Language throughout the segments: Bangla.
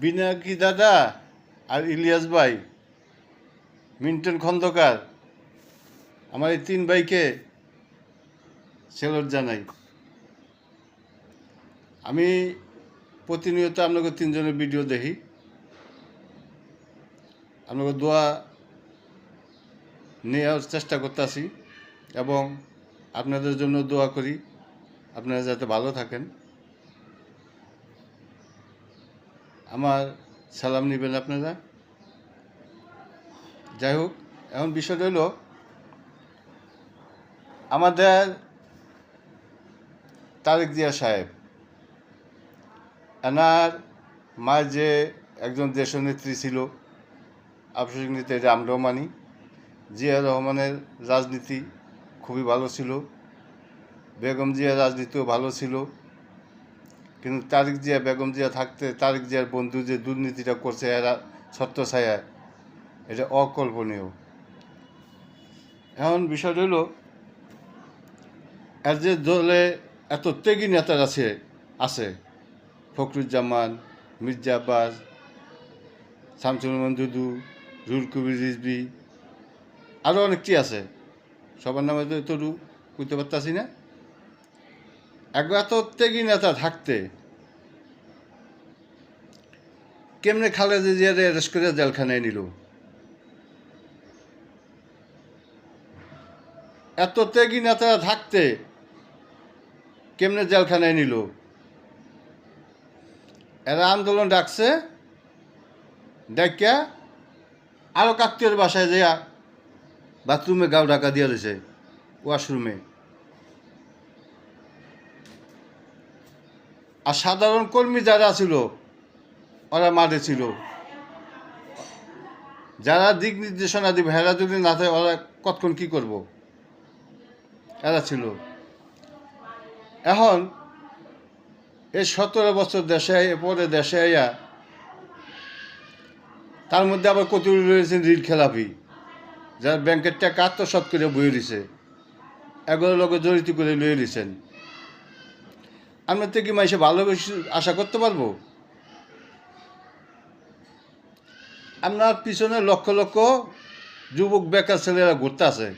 বিনাকি দাদা আর ইলিয়াস ভাই, মিন্টন খন্দকার, আমার এই 3 ভাইকে সেলুট জানাই। আমি প্রতিনিয়ত আপনাকে 3 জনের ভিডিও দেখি, আপনাকে দোয়া নেওয়ার চেষ্টা করতেছি এবং আপনাদের জন্য দোয়া করি, আপনারা যাতে ভালো থাকেন। আমার সালাম নেবেন আপনারা। যাই হোক, এখন বিষয়টা হলো আমাদের তারেক জিয়া সাহেব, এনার মা যে একজন দেশনেত্রী ছিল, আবশ্যিক নীতি এটা আমরাও মানি। জিয়া রহমানের রাজনীতি খুবই ভালো ছিল, বেগম জিয়ার রাজনীতিও ভালো ছিল, কিন্তু তারেক জিয়া বেগম জিয়া থাকতে তারেক জিয়ার বন্ধু যে দুর্নীতিটা করছে এরা ছত্রছায়ায়, এটা অকল্পনীয়। এখন বিষয়টা হলো এর যে দলে এত ত্যাগী নেতারা আছে ফখরুজ্জামান, মির্জা আব্বাস, শামসুল রহমান দুদু, রুহুল কবির রিজভী, আরও অনেকটি আছে, সবার নামে তো বুঝতে পারতাছি না। এত ত্যাগী নেতা থাকতে কেমনে খালেদা জিয়ারে অ্যারেস্ট করে জেলখানায় নিল? এত ত্যাগী নেতারা থাকতে কেমনে জেলখানায় নিল? এরা আন্দোলন ডাকছে, ডাকিয়া আরও কাকতের বাসায় যাইয়া বাথরুমে গাও ঢাকা দিয়ে দিয়েছে, ওয়াশরুমে। আর সাধারণ কর্মী যারা ছিল ওরা মাঠে ছিল, যারা দিক নির্দেশনা দিবে হেরা যদি না থাকে ওরা কতক্ষণ কী করব, এরা ছিল। এখন এই 17 বছর দেশে পরে দেশে আইয়া তার মধ্যে আবার কতগুলো রয়েছেন ঋণ খেলাপি, যারা ব্যাংকের টাকা আত্মসাৎ করে বয়ে দিছে, এগুলোর লোকে জড়িত করে লয়ে দিয়েছেন। আমরা তো কি মাইসে ভালো কিছু আশা করতে পারবো? আপনার পিছনে লক্ষ লক্ষ যুবক বেকার ছেলেরা ঘুরতে আছে,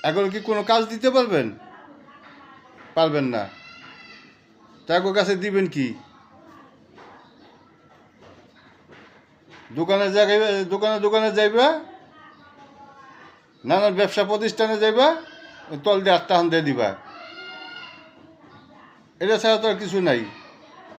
এগুলো কি কোনো কাজ দিতে পারবেন? পারবেন না। তাদের কাছে দিবেন কি? দোকানে দোকানে যাইবা, নানান ব্যবসা প্রতিষ্ঠানে যাইবা, তল দিয়ে 8 টাকা দিয়ে দিবা, এটা ছাড়া তো আর কিছু নাই।